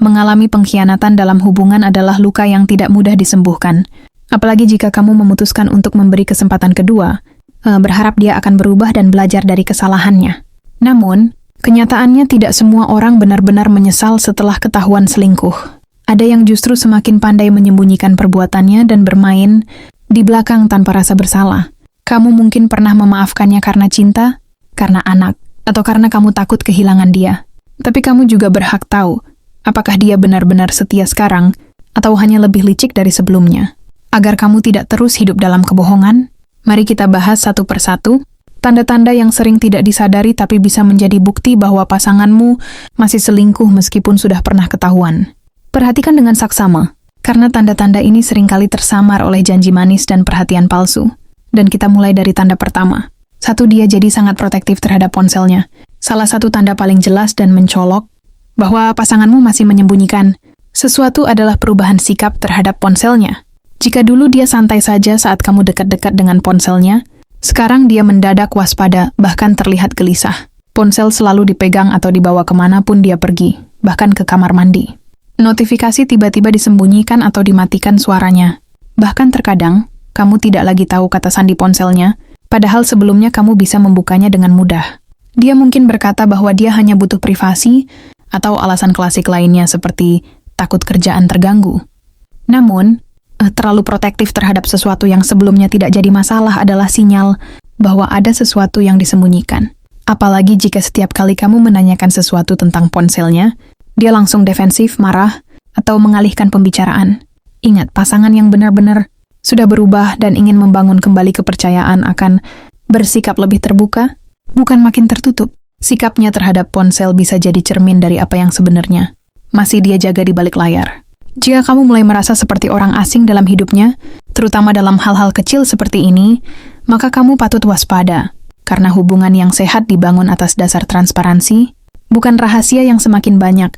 Mengalami pengkhianatan dalam hubungan adalah luka yang tidak mudah disembuhkan. Apalagi jika kamu memutuskan untuk memberi kesempatan kedua, berharap dia akan berubah dan belajar dari kesalahannya. Namun, kenyataannya tidak semua orang benar-benar menyesal setelah ketahuan selingkuh. Ada yang justru semakin pandai menyembunyikan perbuatannya dan bermain di belakang tanpa rasa bersalah. Kamu mungkin pernah memaafkannya karena cinta, karena anak, atau karena kamu takut kehilangan dia. Tapi kamu juga berhak tahu apakah dia benar-benar setia sekarang atau hanya lebih licik dari sebelumnya. Agar kamu tidak terus hidup dalam kebohongan, mari kita bahas satu persatu tanda-tanda yang sering tidak disadari tapi bisa menjadi bukti bahwa pasanganmu masih selingkuh meskipun sudah pernah ketahuan. Perhatikan dengan saksama, karena tanda-tanda ini seringkali tersamar oleh janji manis dan perhatian palsu. Dan kita mulai dari tanda pertama. 1. Dia jadi sangat protektif terhadap ponselnya. Salah satu tanda paling jelas dan mencolok bahwa pasanganmu masih menyembunyikan sesuatu adalah perubahan sikap terhadap ponselnya. Jika dulu dia santai saja saat kamu dekat-dekat dengan ponselnya, sekarang dia mendadak waspada, bahkan terlihat gelisah. Ponsel selalu dipegang atau dibawa kemanapun dia pergi, bahkan ke kamar mandi. Notifikasi tiba-tiba disembunyikan atau dimatikan suaranya. Bahkan terkadang, kamu tidak lagi tahu kata sandi ponselnya, padahal sebelumnya kamu bisa membukanya dengan mudah. Dia mungkin berkata bahwa dia hanya butuh privasi, atau alasan klasik lainnya seperti takut kerjaan terganggu. Namun, terlalu protektif terhadap sesuatu yang sebelumnya tidak jadi masalah adalah sinyal bahwa ada sesuatu yang disembunyikan. Apalagi jika setiap kali kamu menanyakan sesuatu tentang ponselnya, dia langsung defensif, marah, atau mengalihkan pembicaraan. Ingat, pasangan yang benar-benar sudah berubah dan ingin membangun kembali kepercayaan akan bersikap lebih terbuka, bukan makin tertutup. Sikapnya terhadap ponsel bisa jadi cermin dari apa yang sebenarnya masih dia jaga di balik layar. Jika kamu mulai merasa seperti orang asing dalam hidupnya, terutama dalam hal-hal kecil seperti ini, maka kamu patut waspada, karena hubungan yang sehat dibangun atas dasar transparansi, bukan rahasia yang semakin banyak.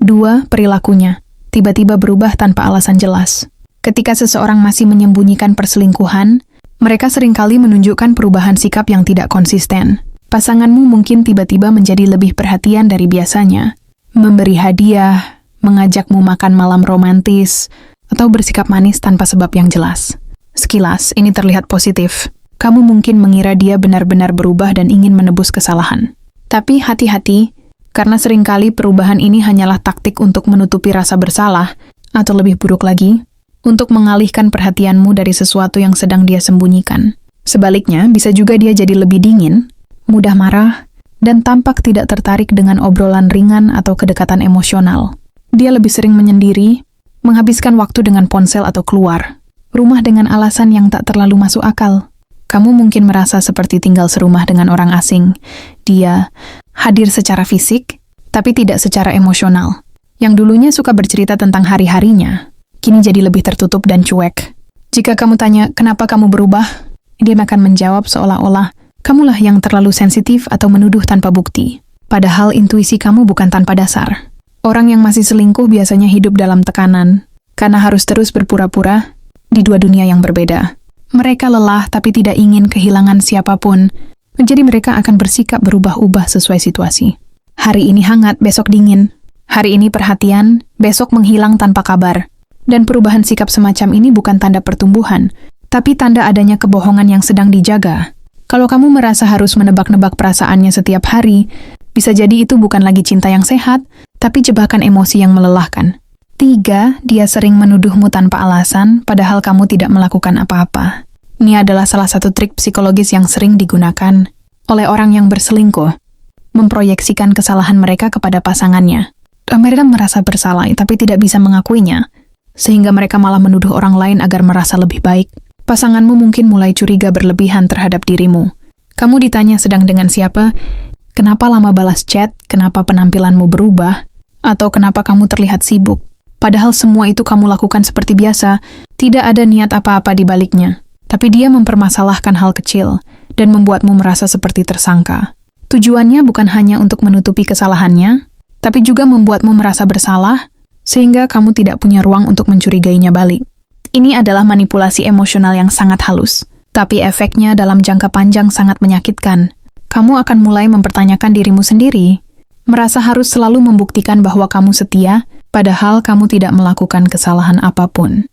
2. Perilakunya tiba-tiba berubah tanpa alasan jelas. Ketika seseorang masih menyembunyikan perselingkuhan, mereka seringkali menunjukkan perubahan sikap yang tidak konsisten. Pasanganmu mungkin tiba-tiba menjadi lebih perhatian dari biasanya, memberi hadiah, mengajakmu makan malam romantis, atau bersikap manis tanpa sebab yang jelas. Sekilas, ini terlihat positif. Kamu mungkin mengira dia benar-benar berubah dan ingin menebus kesalahan. Tapi hati-hati, karena seringkali perubahan ini hanyalah taktik untuk menutupi rasa bersalah, atau lebih buruk lagi, untuk mengalihkan perhatianmu dari sesuatu yang sedang dia sembunyikan. Sebaliknya, bisa juga dia jadi lebih dingin, mudah marah, dan tampak tidak tertarik dengan obrolan ringan atau kedekatan emosional. Dia lebih sering menyendiri, menghabiskan waktu dengan ponsel atau keluar rumah dengan alasan yang tak terlalu masuk akal. Kamu mungkin merasa seperti tinggal serumah dengan orang asing. Dia hadir secara fisik, tapi tidak secara emosional. Yang dulunya suka bercerita tentang hari-harinya, kini jadi lebih tertutup dan cuek. Jika kamu tanya, kenapa kamu berubah? Dia akan menjawab seolah-olah, kamulah yang terlalu sensitif atau menuduh tanpa bukti. Padahal intuisi kamu bukan tanpa dasar. Orang yang masih selingkuh biasanya hidup dalam tekanan, karena harus terus berpura-pura di dua dunia yang berbeda. Mereka lelah tapi tidak ingin kehilangan siapapun, jadi mereka akan bersikap berubah-ubah sesuai situasi. Hari ini hangat, besok dingin. Hari ini perhatian, besok menghilang tanpa kabar. Dan perubahan sikap semacam ini bukan tanda pertumbuhan, tapi tanda adanya kebohongan yang sedang dijaga. Kalau kamu merasa harus menebak-nebak perasaannya setiap hari, bisa jadi itu bukan lagi cinta yang sehat, tapi jebakan emosi yang melelahkan. 3. Dia sering menuduhmu tanpa alasan, padahal kamu tidak melakukan apa-apa. Ini adalah salah satu trik psikologis yang sering digunakan oleh orang yang berselingkuh, memproyeksikan kesalahan mereka kepada pasangannya. Mereka merasa bersalah, tapi tidak bisa mengakuinya, sehingga mereka malah menuduh orang lain agar merasa lebih baik. Pasanganmu mungkin mulai curiga berlebihan terhadap dirimu. Kamu ditanya sedang dengan siapa, kenapa lama balas chat, kenapa penampilanmu berubah, atau kenapa kamu terlihat sibuk. Padahal semua itu kamu lakukan seperti biasa, tidak ada niat apa-apa di baliknya. Tapi dia mempermasalahkan hal kecil dan membuatmu merasa seperti tersangka. Tujuannya bukan hanya untuk menutupi kesalahannya, tapi juga membuatmu merasa bersalah, sehingga kamu tidak punya ruang untuk mencurigainya balik. Ini adalah manipulasi emosional yang sangat halus, tapi efeknya dalam jangka panjang sangat menyakitkan. Kamu akan mulai mempertanyakan dirimu sendiri, merasa harus selalu membuktikan bahwa kamu setia, padahal kamu tidak melakukan kesalahan apapun.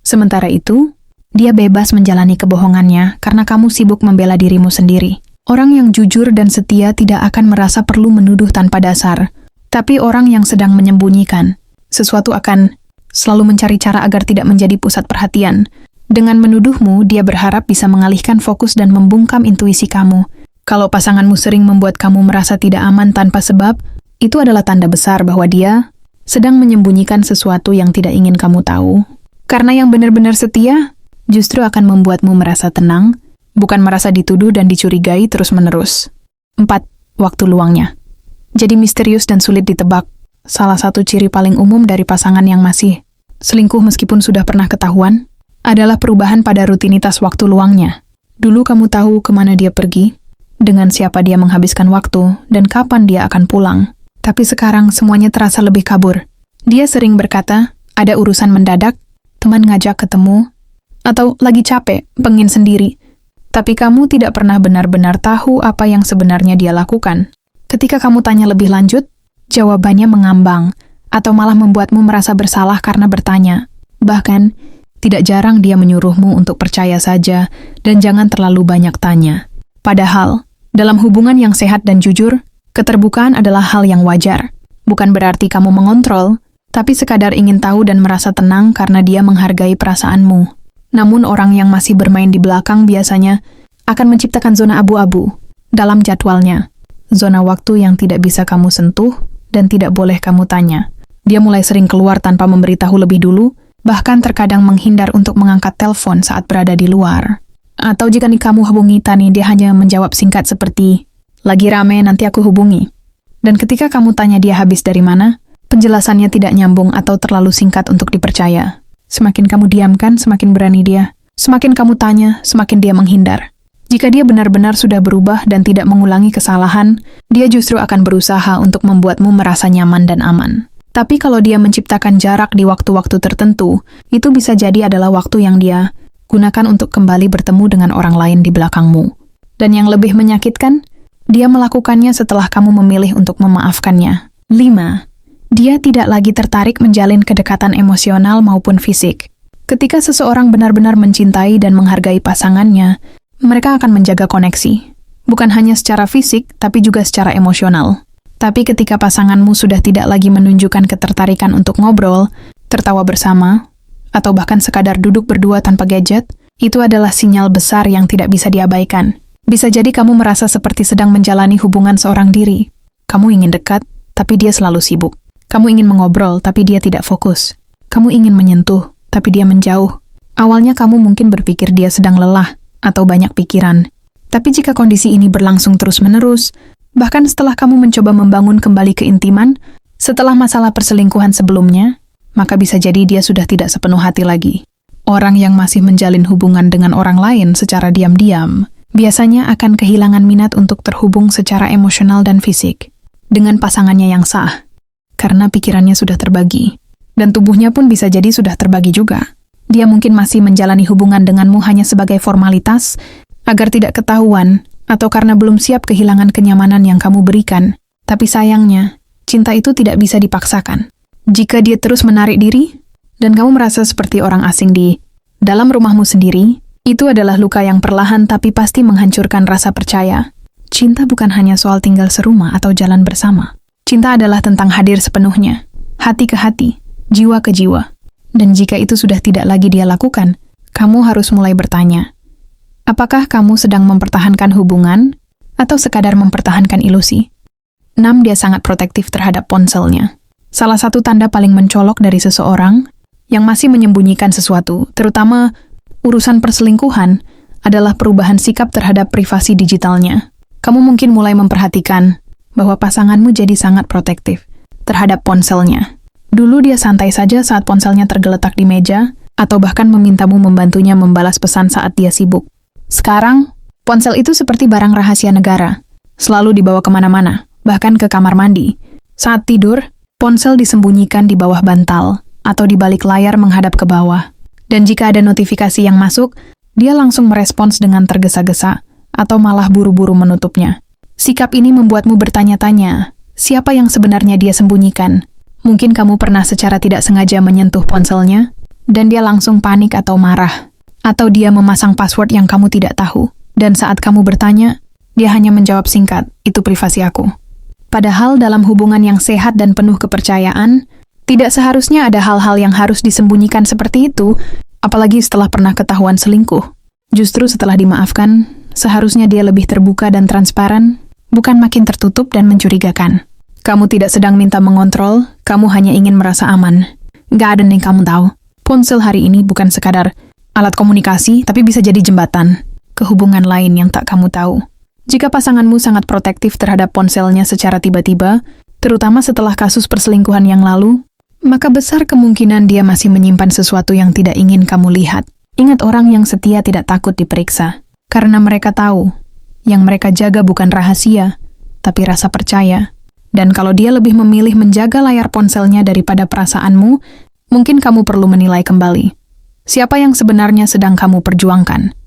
Sementara itu, dia bebas menjalani kebohongannya karena kamu sibuk membela dirimu sendiri. Orang yang jujur dan setia tidak akan merasa perlu menuduh tanpa dasar, tapi orang yang sedang menyembunyikan sesuatu akan selalu mencari cara agar tidak menjadi pusat perhatian. Dengan menuduhmu, dia berharap bisa mengalihkan fokus dan membungkam intuisi kamu. Kalau pasanganmu sering membuat kamu merasa tidak aman tanpa sebab, itu adalah tanda besar bahwa dia sedang menyembunyikan sesuatu yang tidak ingin kamu tahu. Karena yang benar-benar setia justru akan membuatmu merasa tenang, bukan merasa dituduh dan dicurigai terus-menerus. 4. Waktu luangnya. Jadi misterius dan sulit ditebak. Salah satu ciri paling umum dari pasangan yang masih selingkuh meskipun sudah pernah ketahuan, adalah perubahan pada rutinitas waktu luangnya. Dulu kamu tahu kemana dia pergi, dengan siapa dia menghabiskan waktu, dan kapan dia akan pulang. Tapi sekarang semuanya terasa lebih kabur. Dia sering berkata, ada urusan mendadak, teman ngajak ketemu, atau lagi capek, pengen sendiri. Tapi kamu tidak pernah benar-benar tahu apa yang sebenarnya dia lakukan. Ketika kamu tanya lebih lanjut, jawabannya mengambang, atau malah membuatmu merasa bersalah karena bertanya. Bahkan, tidak jarang dia menyuruhmu untuk percaya saja, dan jangan terlalu banyak tanya. Padahal, dalam hubungan yang sehat dan jujur, keterbukaan adalah hal yang wajar. Bukan berarti kamu mengontrol, tapi sekadar ingin tahu dan merasa tenang karena dia menghargai perasaanmu. Namun orang yang masih bermain di belakang biasanya akan menciptakan zona abu-abu dalam jadwalnya. Zona waktu yang tidak bisa kamu sentuh dan tidak boleh kamu tanya. Dia mulai sering keluar tanpa memberitahu lebih dulu, bahkan terkadang menghindar untuk mengangkat telepon saat berada di luar. Atau jika kamu hubungi Tani, dia hanya menjawab singkat seperti, lagi rame nanti aku hubungi. Dan ketika kamu tanya dia habis dari mana, penjelasannya tidak nyambung atau terlalu singkat untuk dipercaya. Semakin kamu diamkan, semakin berani dia. Semakin kamu tanya, semakin dia menghindar. Jika dia benar-benar sudah berubah dan tidak mengulangi kesalahan, dia justru akan berusaha untuk membuatmu merasa nyaman dan aman. Tapi kalau dia menciptakan jarak di waktu-waktu tertentu, itu bisa jadi adalah waktu yang dia gunakan untuk kembali bertemu dengan orang lain di belakangmu. Dan yang lebih menyakitkan, dia melakukannya setelah kamu memilih untuk memaafkannya. 5. Dia tidak lagi tertarik menjalin kedekatan emosional maupun fisik. Ketika seseorang benar-benar mencintai dan menghargai pasangannya, mereka akan menjaga koneksi. Bukan hanya secara fisik, tapi juga secara emosional. Tapi ketika pasanganmu sudah tidak lagi menunjukkan ketertarikan untuk ngobrol, tertawa bersama, atau bahkan sekadar duduk berdua tanpa gadget, itu adalah sinyal besar yang tidak bisa diabaikan. Bisa jadi kamu merasa seperti sedang menjalani hubungan seorang diri. Kamu ingin dekat, tapi dia selalu sibuk. Kamu ingin mengobrol, tapi dia tidak fokus. Kamu ingin menyentuh, tapi dia menjauh. Awalnya kamu mungkin berpikir dia sedang lelah atau banyak pikiran. Tapi jika kondisi ini berlangsung terus-menerus, bahkan setelah kamu mencoba membangun kembali keintiman, setelah masalah perselingkuhan sebelumnya, maka bisa jadi dia sudah tidak sepenuh hati lagi. Orang yang masih menjalin hubungan dengan orang lain secara diam-diam, biasanya akan kehilangan minat untuk terhubung secara emosional dan fisik dengan pasangannya yang sah. Karena pikirannya sudah terbagi, dan tubuhnya pun bisa jadi sudah terbagi juga. Dia mungkin masih menjalani hubungan denganmu hanya sebagai formalitas, agar tidak ketahuan, atau karena belum siap kehilangan kenyamanan yang kamu berikan. Tapi sayangnya, cinta itu tidak bisa dipaksakan. Jika dia terus menarik diri, dan kamu merasa seperti orang asing di dalam rumahmu sendiri, itu adalah luka yang perlahan tapi pasti menghancurkan rasa percaya. Cinta bukan hanya soal tinggal serumah atau jalan bersama. Cinta adalah tentang hadir sepenuhnya, hati ke hati, jiwa ke jiwa. Dan jika itu sudah tidak lagi dia lakukan, kamu harus mulai bertanya, apakah kamu sedang mempertahankan hubungan atau sekadar mempertahankan ilusi? 6. Dia sangat protektif terhadap ponselnya. Salah satu tanda paling mencolok dari seseorang yang masih menyembunyikan sesuatu, terutama urusan perselingkuhan, adalah perubahan sikap terhadap privasi digitalnya. Kamu mungkin mulai memperhatikan bahwa pasanganmu jadi sangat protektif terhadap ponselnya. Dulu dia santai saja saat ponselnya tergeletak di meja, atau bahkan memintamu membantunya membalas pesan saat dia sibuk. Sekarang, ponsel itu seperti barang rahasia negara, selalu dibawa kemana-mana, bahkan ke kamar mandi. Saat tidur, ponsel disembunyikan di bawah bantal, atau di balik layar menghadap ke bawah. Dan jika ada notifikasi yang masuk, dia langsung merespons dengan tergesa-gesa, atau malah buru-buru menutupnya. Sikap ini membuatmu bertanya-tanya, siapa yang sebenarnya dia sembunyikan? Mungkin kamu pernah secara tidak sengaja menyentuh ponselnya, dan dia langsung panik atau marah. Atau dia memasang password yang kamu tidak tahu. Dan saat kamu bertanya, dia hanya menjawab singkat, "Itu privasi aku." Padahal dalam hubungan yang sehat dan penuh kepercayaan, tidak seharusnya ada hal-hal yang harus disembunyikan seperti itu, apalagi setelah pernah ketahuan selingkuh. Justru setelah dimaafkan, seharusnya dia lebih terbuka dan transparan, bukan makin tertutup dan mencurigakan. Kamu tidak sedang minta mengontrol, kamu hanya ingin merasa aman. Gak ada yang kamu tahu. Ponsel hari ini bukan sekadar alat komunikasi, tapi bisa jadi jembatan ke hubungan lain yang tak kamu tahu. Jika pasanganmu sangat protektif terhadap ponselnya secara tiba-tiba, terutama setelah kasus perselingkuhan yang lalu, maka besar kemungkinan dia masih menyimpan sesuatu yang tidak ingin kamu lihat. Ingat, orang yang setia tidak takut diperiksa, karena mereka tahu, yang mereka jaga bukan rahasia, tapi rasa percaya. Dan kalau dia lebih memilih menjaga layar ponselnya daripada perasaanmu, mungkin kamu perlu menilai kembali. Siapa yang sebenarnya sedang kamu perjuangkan?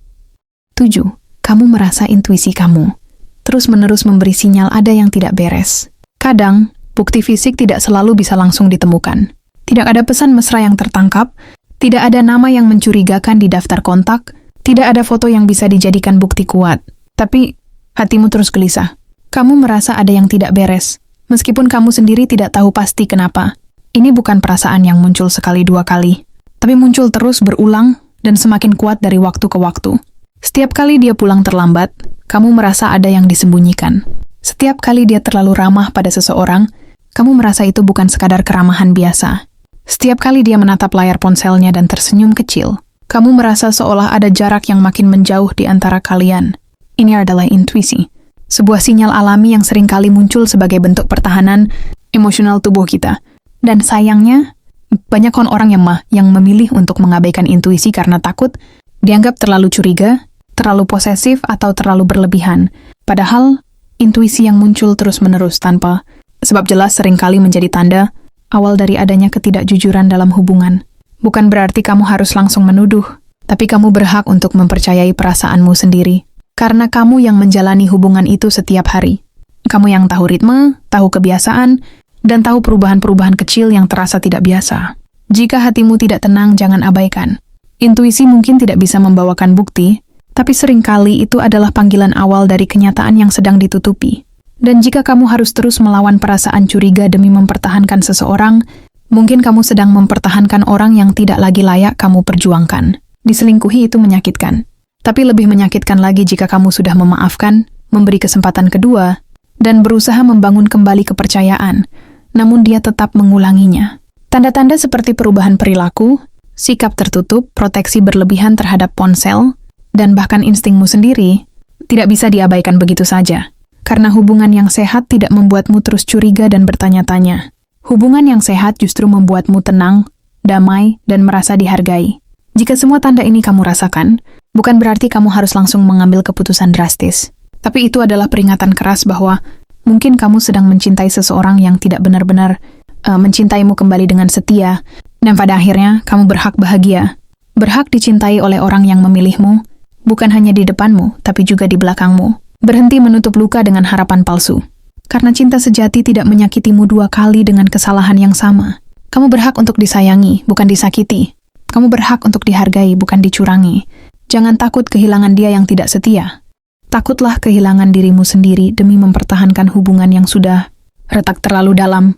7. Kamu merasa intuisi kamu terus-menerus memberi sinyal ada yang tidak beres. Kadang, bukti fisik tidak selalu bisa langsung ditemukan. Tidak ada pesan mesra yang tertangkap, tidak ada nama yang mencurigakan di daftar kontak, tidak ada foto yang bisa dijadikan bukti kuat. Tapi, hatimu terus gelisah. Kamu merasa ada yang tidak beres, meskipun kamu sendiri tidak tahu pasti kenapa. Ini bukan perasaan yang muncul sekali dua kali, tapi muncul terus berulang dan semakin kuat dari waktu ke waktu. Setiap kali dia pulang terlambat, kamu merasa ada yang disembunyikan. Setiap kali dia terlalu ramah pada seseorang, kamu merasa itu bukan sekadar keramahan biasa. Setiap kali dia menatap layar ponselnya dan tersenyum kecil, kamu merasa seolah ada jarak yang makin menjauh di antara kalian. Ini adalah intuisi, sebuah sinyal alami yang seringkali muncul sebagai bentuk pertahanan emosional tubuh kita. Dan sayangnya, banyak orang yang memilih untuk mengabaikan intuisi karena takut dianggap terlalu curiga, terlalu posesif, atau terlalu berlebihan. Padahal, intuisi yang muncul terus-menerus tanpa sebab jelas seringkali menjadi tanda awal dari adanya ketidakjujuran dalam hubungan. Bukan berarti kamu harus langsung menuduh, tapi kamu berhak untuk mempercayai perasaanmu sendiri. Karena kamu yang menjalani hubungan itu setiap hari. Kamu yang tahu ritme, tahu kebiasaan, dan tahu perubahan-perubahan kecil yang terasa tidak biasa. Jika hatimu tidak tenang, jangan abaikan. Intuisi mungkin tidak bisa membawakan bukti, tapi seringkali itu adalah panggilan awal dari kenyataan yang sedang ditutupi. Dan jika kamu harus terus melawan perasaan curiga demi mempertahankan seseorang, mungkin kamu sedang mempertahankan orang yang tidak lagi layak kamu perjuangkan. Diselingkuhi itu menyakitkan. Tapi lebih menyakitkan lagi jika kamu sudah memaafkan, memberi kesempatan kedua, dan berusaha membangun kembali kepercayaan, namun dia tetap mengulanginya. Tanda-tanda seperti perubahan perilaku, sikap tertutup, proteksi berlebihan terhadap ponsel, dan bahkan instingmu sendiri, tidak bisa diabaikan begitu saja. Karena hubungan yang sehat tidak membuatmu terus curiga dan bertanya-tanya. Hubungan yang sehat justru membuatmu tenang, damai, dan merasa dihargai. Jika semua tanda ini kamu rasakan, bukan berarti kamu harus langsung mengambil keputusan drastis. Tapi itu adalah peringatan keras bahwa mungkin kamu sedang mencintai seseorang yang tidak benar-benar mencintaimu kembali dengan setia, dan pada akhirnya kamu berhak bahagia. Berhak dicintai oleh orang yang memilihmu, bukan hanya di depanmu, tapi juga di belakangmu. Berhenti menutup luka dengan harapan palsu. Karena cinta sejati tidak menyakitimu dua kali dengan kesalahan yang sama. Kamu berhak untuk disayangi, bukan disakiti. Kamu berhak untuk dihargai, bukan dicurangi. Jangan takut kehilangan dia yang tidak setia. Takutlah kehilangan dirimu sendiri demi mempertahankan hubungan yang sudah retak terlalu dalam.